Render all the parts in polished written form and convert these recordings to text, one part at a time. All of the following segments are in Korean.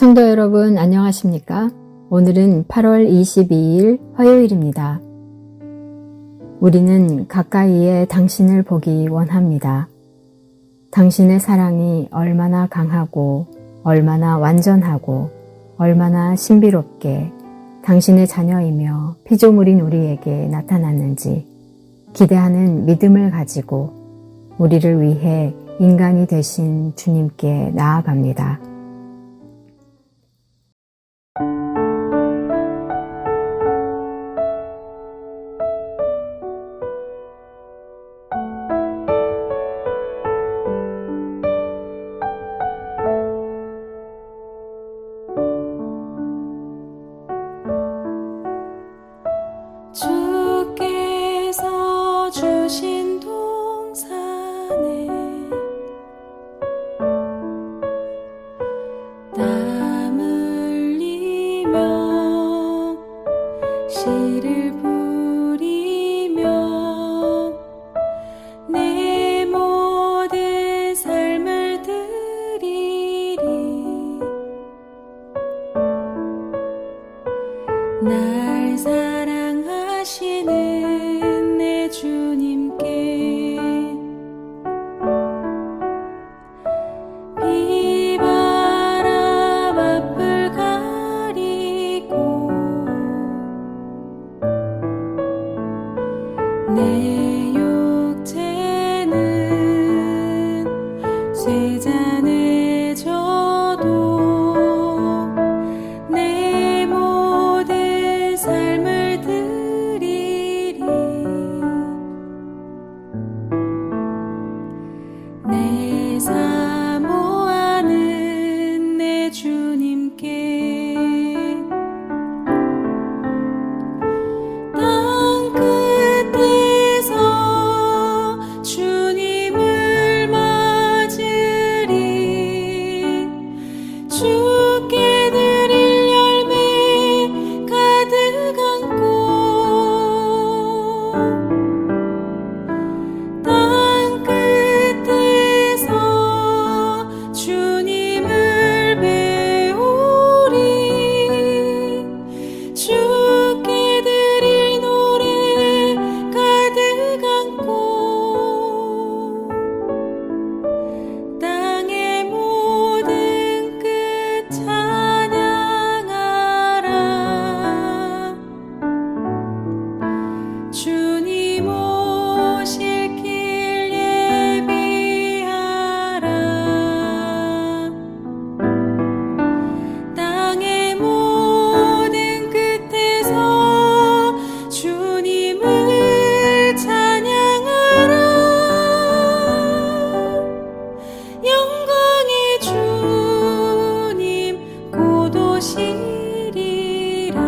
성도 여러분 안녕하십니까? 오늘은 8월 22일 화요일입니다. 우리는 가까이에 당신을 보기 원합니다. 당신의 사랑이 얼마나 강하고 얼마나 완전하고 얼마나 신비롭게 당신의 자녀이며 피조물인 우리에게 나타났는지 기대하는 믿음을 가지고 우리를 위해 인간이 되신 주님께 나아갑니다. 주께서 주신 동산에 땀 흘리며 씨를 뿌리며 내 모든 삶을 드리리. 날 사랑하시는 내 주님께 비바람 앞을 가리고 내 육체는 쇠잔에 져도 내 모든 삶을 드리리. 내 사모하는 내 주님께 땅 끝에서 주님을 맞으리. 주께 드릴 열매 가득 안고 땅 끝에서 주님을 배우리. 주께 드릴 노래 가득 안고 땅의 모든 끝 찬양하라. 주님 오실 길 예비하라. 땅의 모든 끝에서 주님을 찬양하라. 영광의 주님 곧 오시리라.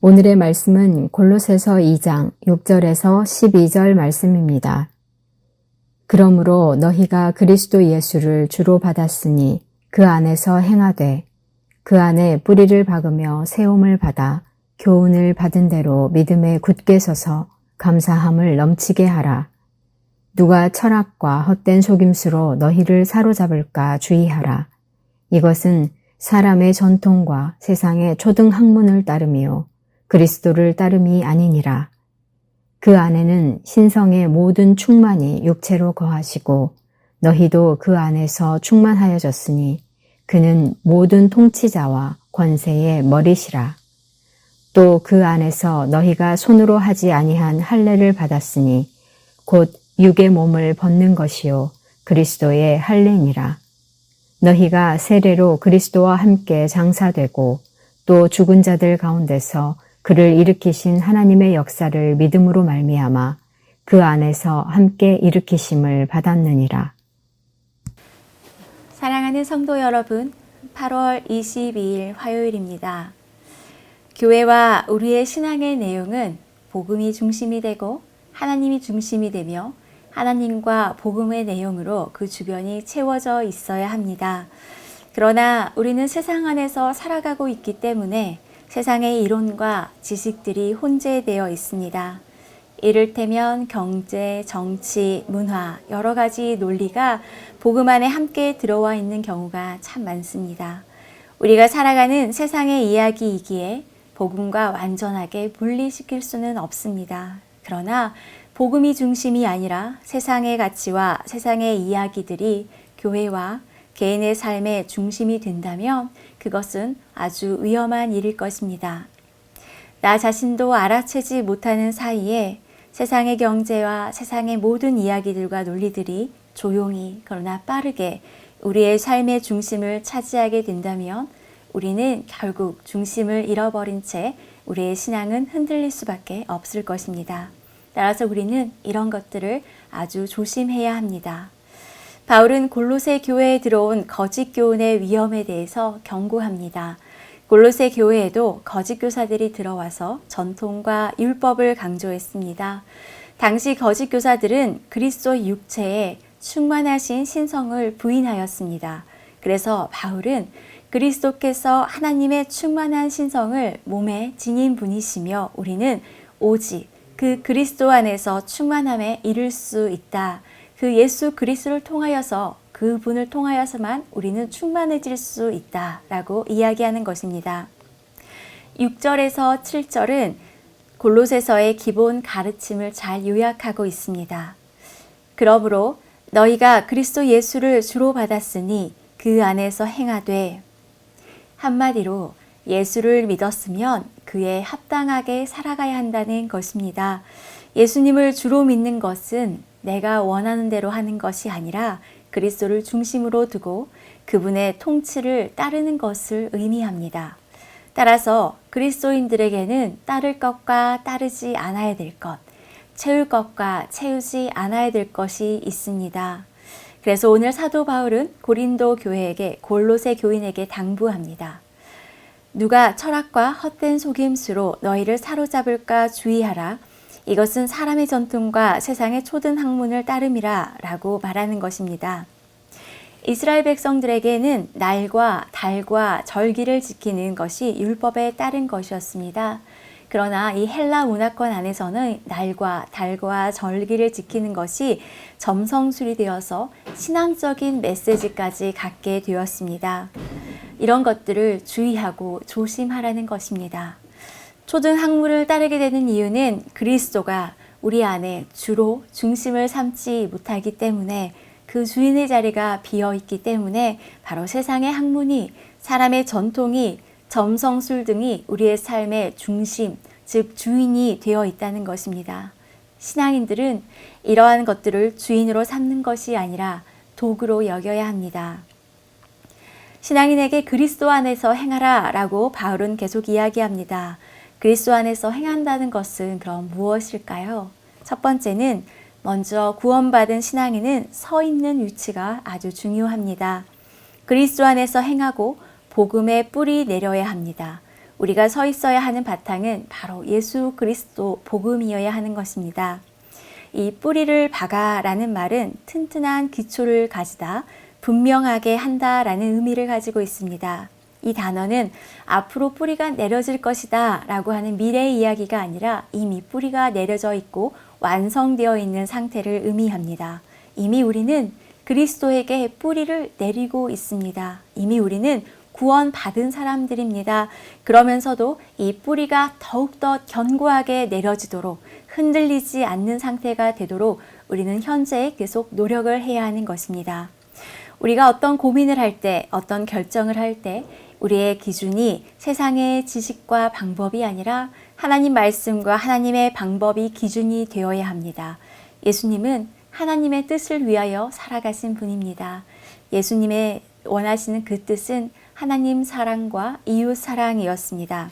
오늘의 말씀은 골로새서 2장 6절에서 12절 말씀입니다. 그러므로 너희가 그리스도 예수를 주로 받았으니 그 안에서 행하되 그 안에 뿌리를 박으며 세움을 받아 교훈을 받은 대로 믿음에 굳게 서서 감사함을 넘치게 하라. 누가 철학과 헛된 속임수로 너희를 사로잡을까 주의하라. 이것은 사람의 전통과 세상의 초등 학문을 따름이요 그리스도를 따름이 아니니라. 그 안에는 신성의 모든 충만이 육체로 거하시고 너희도 그 안에서 충만하여졌으니 그는 모든 통치자와 권세의 머리시라. 또 그 안에서 너희가 손으로 하지 아니한 할례를 받았으니 곧 육의 몸을 벗는 것이요 그리스도의 할례니라. 너희가 세례로 그리스도와 함께 장사되고 또 죽은 자들 가운데서 그를 일으키신 하나님의 역사를 믿음으로 말미암아 그 안에서 함께 일으키심을 받았느니라. 사랑하는 성도 여러분, 8월 22일 화요일입니다. 교회와 우리의 신앙의 내용은 복음이 중심이 되고 하나님이 중심이 되며 하나님과 복음의 내용으로 그 주변이 채워져 있어야 합니다. 그러나 우리는 세상 안에서 살아가고 있기 때문에 세상의 이론과 지식들이 혼재되어 있습니다. 이를테면 경제, 정치, 문화, 여러 가지 논리가 복음 안에 함께 들어와 있는 경우가 참 많습니다. 우리가 살아가는 세상의 이야기이기에 복음과 완전하게 분리시킬 수는 없습니다. 그러나 복음이 중심이 아니라 세상의 가치와 세상의 이야기들이 교회와 개인의 삶의 중심이 된다면 그것은 아주 위험한 일일 것입니다. 나 자신도 알아채지 못하는 사이에 세상의 경제와 세상의 모든 이야기들과 논리들이 조용히 그러나 빠르게 우리의 삶의 중심을 차지하게 된다면 우리는 결국 중심을 잃어버린 채 우리의 신앙은 흔들릴 수밖에 없을 것입니다. 따라서 우리는 이런 것들을 아주 조심해야 합니다. 바울은 골로새 교회에 들어온 거짓 교훈의 위험에 대해서 경고합니다. 골로새 교회에도 거짓 교사들이 들어와서 전통과 율법을 강조했습니다. 당시 거짓 교사들은 그리스도의 육체에 충만하신 신성을 부인하였습니다. 그래서 바울은 그리스도께서 하나님의 충만한 신성을 몸에 지닌 분이시며 우리는 오직 그 그리스도 안에서 충만함에 이를 수 있다. 그 예수 그리스도를 통하여서 그분을 통하여서만 우리는 충만해질 수 있다라고 이야기하는 것입니다. 6절에서 7절은 골로새서의 기본 가르침을 잘 요약하고 있습니다. 그러므로 너희가 그리스도 예수를 주로 받았으니 그 안에서 행하되 한마디로 예수를 믿었으면 그에 합당하게 살아가야 한다는 것입니다. 예수님을 주로 믿는 것은 내가 원하는 대로 하는 것이 아니라 그리스도를 중심으로 두고 그분의 통치를 따르는 것을 의미합니다. 따라서 그리스도인들에게는 따를 것과 따르지 않아야 될 것, 채울 것과 채우지 않아야 될 것이 있습니다. 그래서 오늘 사도 바울은 고린도 교회에게 골로새 교인에게 당부합니다. 누가 철학과 헛된 속임수로 너희를 사로잡을까 주의하라. 이것은 사람의 전통과 세상의 초든 학문을 따름이라 라고 말하는 것입니다. 이스라엘 백성들에게는 날과 달과 절기를 지키는 것이 율법에 따른 것이었습니다. 그러나 이 헬라 문화권 안에서는 날과 달과 절기를 지키는 것이 점성술이 되어서 신앙적인 메시지까지 갖게 되었습니다. 이런 것들을 주의하고 조심하라는 것입니다. 초등 학문을 따르게 되는 이유는 그리스도가 우리 안에 주로 중심을 삼지 못하기 때문에 그 주인의 자리가 비어있기 때문에 바로 세상의 학문이 사람의 전통이 점성술 등이 우리의 삶의 중심, 즉 주인이 되어 있다는 것입니다. 신앙인들은 이러한 것들을 주인으로 삼는 것이 아니라 도구로 여겨야 합니다. 신앙인에게 그리스도 안에서 행하라 라고 바울은 계속 이야기합니다. 그리스도 안에서 행한다는 것은 그럼 무엇일까요? 첫 번째는 먼저 구원받은 신앙인은 서 있는 위치가 아주 중요합니다. 그리스도 안에서 행하고 복음의 뿌리 내려야 합니다. 우리가 서 있어야 하는 바탕은 바로 예수 그리스도 복음이어야 하는 것입니다. 이 뿌리를 박아라는 말은 튼튼한 기초를 가지다, 분명하게 한다라는 의미를 가지고 있습니다. 이 단어는 앞으로 뿌리가 내려질 것이다 라고 하는 미래의 이야기가 아니라 이미 뿌리가 내려져 있고 완성되어 있는 상태를 의미합니다. 이미 우리는 그리스도에게 뿌리를 내리고 있습니다. 이미 우리는 구원받은 사람들입니다. 그러면서도 이 뿌리가 더욱더 견고하게 내려지도록 흔들리지 않는 상태가 되도록 우리는 현재 계속 노력을 해야 하는 것입니다. 우리가 어떤 고민을 할 때, 어떤 결정을 할 때 우리의 기준이 세상의 지식과 방법이 아니라 하나님 말씀과 하나님의 방법이 기준이 되어야 합니다. 예수님은 하나님의 뜻을 위하여 살아가신 분입니다. 예수님의 원하시는 그 뜻은 하나님 사랑과 이웃 사랑이었습니다.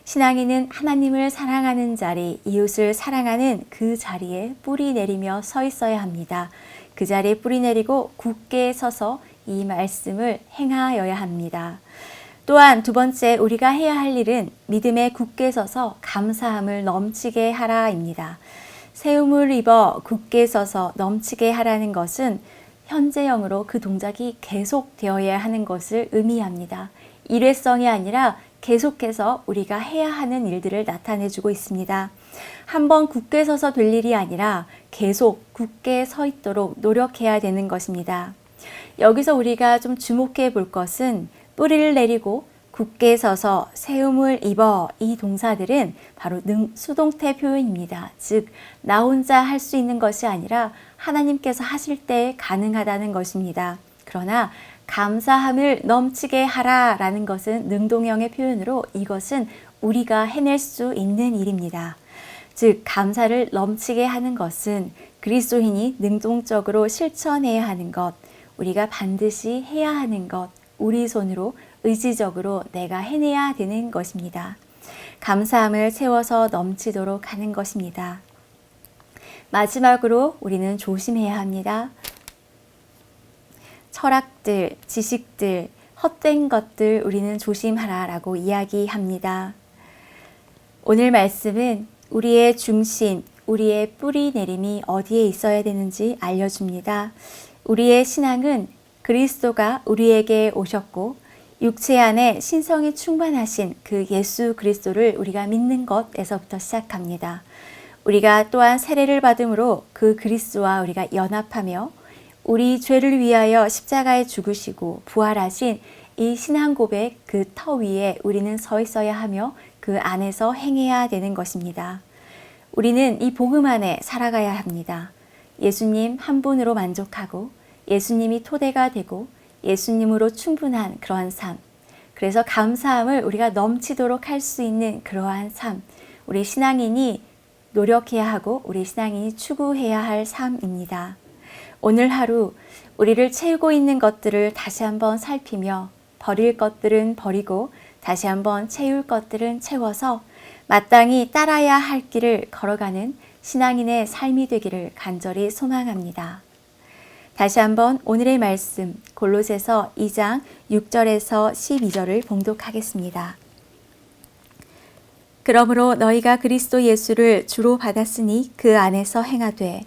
신앙인은 하나님을 사랑하는 자리, 이웃을 사랑하는 그 자리에 뿌리 내리며 서 있어야 합니다. 그 자리에 뿌리 내리고 굳게 서서 이 말씀을 행하여야 합니다. 또한 두 번째 우리가 해야 할 일은 믿음에 굳게 서서 감사함을 넘치게 하라입니다. 세움을 입어 굳게 서서 넘치게 하라는 것은 현재형으로 그 동작이 계속되어야 하는 것을 의미합니다. 일회성이 아니라 계속해서 우리가 해야 하는 일들을 나타내주고 있습니다. 한번 굳게 서서 될 일이 아니라 계속 굳게 서 있도록 노력해야 되는 것입니다. 여기서 우리가 좀 주목해 볼 것은 뿌리를 내리고 굳게 서서 세움을 입어 이 동사들은 바로 수동태 표현입니다. 즉, 나 혼자 할 수 있는 것이 아니라 하나님께서 하실 때 가능하다는 것입니다. 그러나 감사함을 넘치게 하라라는 것은 능동형의 표현으로 이것은 우리가 해낼 수 있는 일입니다. 즉, 감사를 넘치게 하는 것은 그리스도인이 능동적으로 실천해야 하는 것, 우리가 반드시 해야 하는 것, 우리 손으로 의지적으로 내가 해내야 되는 것입니다. 감사함을 채워서 넘치도록 하는 것입니다. 마지막으로 우리는 조심해야 합니다. 철학들, 지식들, 헛된 것들 우리는 조심하라라고 이야기합니다. 오늘 말씀은 우리의 중심, 우리의 뿌리 내림이 어디에 있어야 되는지 알려줍니다. 우리의 신앙은 그리스도가 우리에게 오셨고 육체 안에 신성이 충만하신 그 예수 그리스도를 우리가 믿는 것에서부터 시작합니다. 우리가 또한 세례를 받음으로 그 그리스도와 우리가 연합하며 우리 죄를 위하여 십자가에 죽으시고 부활하신 이 신앙 고백 그 터 위에 우리는 서 있어야 하며 그 안에서 행해야 되는 것입니다. 우리는 이 복음 안에 살아가야 합니다. 예수님 한 분으로 만족하고 예수님이 토대가 되고 예수님으로 충분한 그러한 삶, 그래서 감사함을 우리가 넘치도록 할 수 있는 그러한 삶, 우리 신앙인이 노력해야 하고 우리 신앙인이 추구해야 할 삶입니다. 오늘 하루 우리를 채우고 있는 것들을 다시 한번 살피며 버릴 것들은 버리고 다시 한번 채울 것들은 채워서 마땅히 따라야 할 길을 걸어가는 신앙인의 삶이 되기를 간절히 소망합니다. 다시 한번 오늘의 말씀 골로새서 2장 6절에서 12절을 봉독하겠습니다. 그러므로 너희가 그리스도 예수를 주로 받았으니 그 안에서 행하되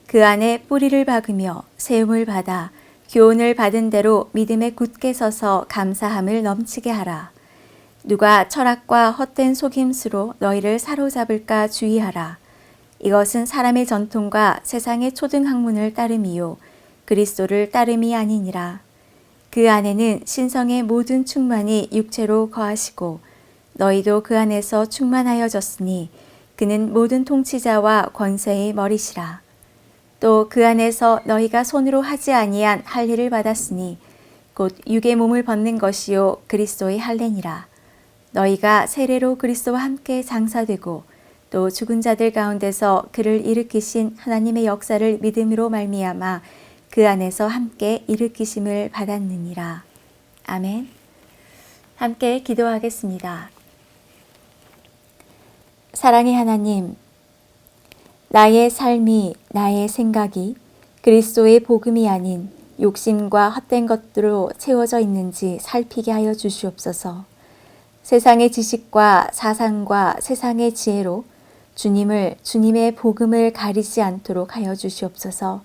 그 안에 뿌리를 박으며 세움을 받아 교훈을 받은 대로 믿음에 굳게 서서 감사함을 넘치게 하라. 누가 철학과 헛된 속임수로 너희를 사로잡을까 주의하라. 이것은 사람의 전통과 세상의 초등학문을 따름이요 그리스도를 따름이 아니니라. 그 안에는 신성의 모든 충만이 육체로 거하시고 너희도 그 안에서 충만하여졌으니 그는 모든 통치자와 권세의 머리시라. 또 그 안에서 너희가 손으로 하지 아니한 할례를 받았으니 곧 육의 몸을 벗는 것이요 그리스도의 할례니라. 너희가 세례로 그리스도와 함께 장사되고 또 죽은 자들 가운데서 그를 일으키신 하나님의 역사를 믿음으로 말미암아 그 안에서 함께 일으키심을 받았느니라. 아멘. 함께 기도하겠습니다. 사랑의 하나님, 나의 삶이, 나의 생각이 그리스도의 복음이 아닌 욕심과 헛된 것들로 채워져 있는지 살피게 하여 주시옵소서. 세상의 지식과 사상과 세상의 지혜로 주님의 복음을 가리지 않도록 하여 주시옵소서.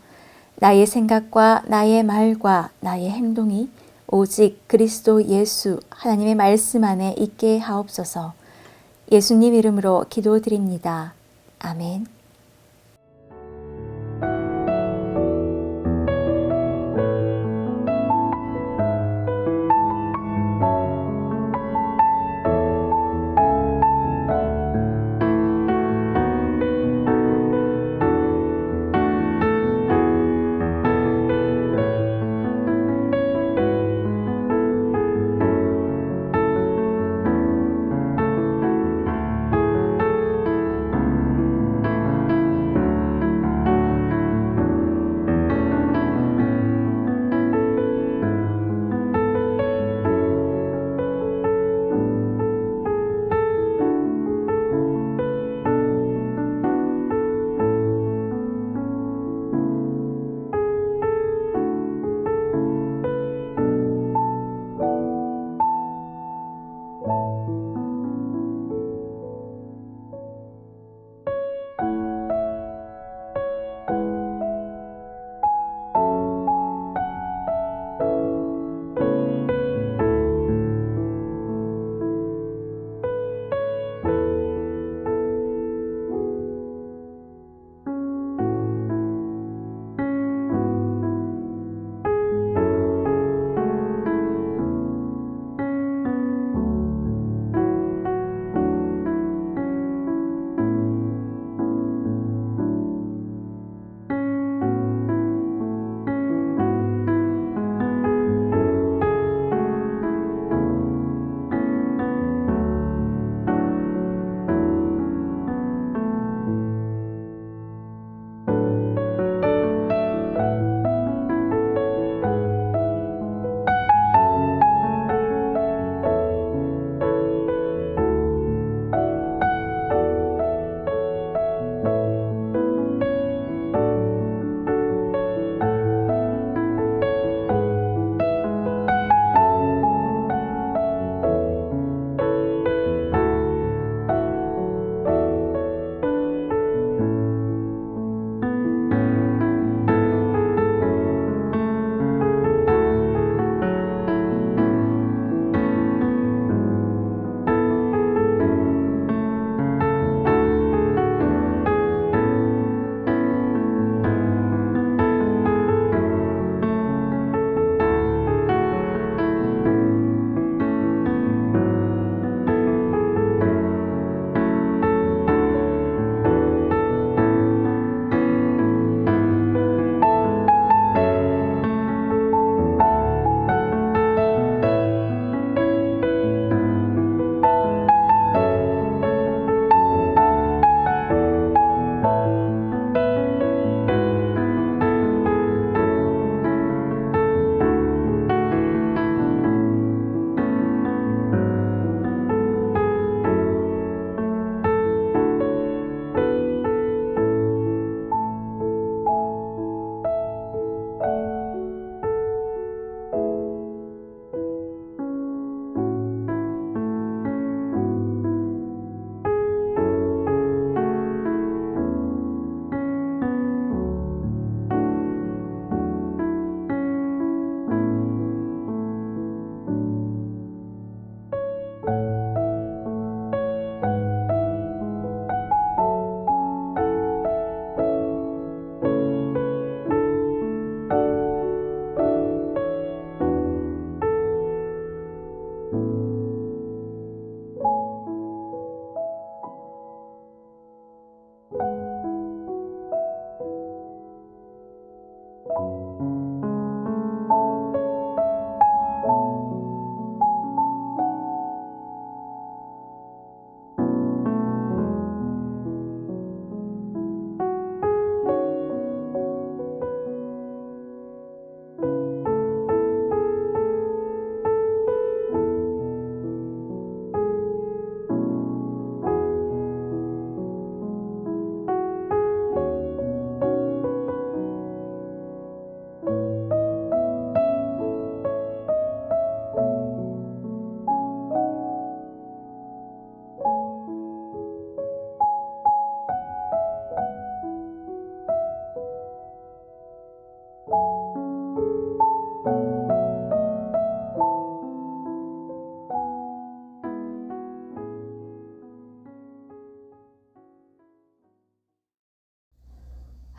나의 생각과 나의 말과 나의 행동이 오직 그리스도 예수 하나님의 말씀 안에 있게 하옵소서. 예수님 이름으로 기도드립니다. 아멘.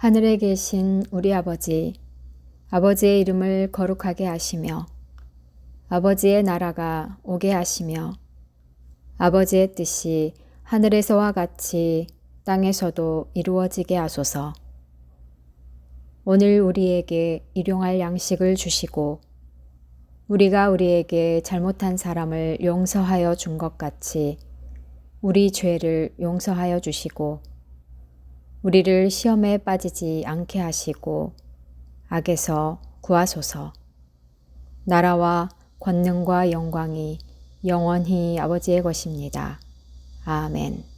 하늘에 계신 우리 아버지, 아버지의 이름을 거룩하게 하시며 아버지의 나라가 오게 하시며 아버지의 뜻이 하늘에서와 같이 땅에서도 이루어지게 하소서. 오늘 우리에게 일용할 양식을 주시고 우리가 우리에게 잘못한 사람을 용서하여 준 것 같이 우리 죄를 용서하여 주시고 우리를 시험에 빠지지 않게 하시고 악에서 구하소서. 나라와 권능과 영광이 영원히 아버지의 것입니다. 아멘.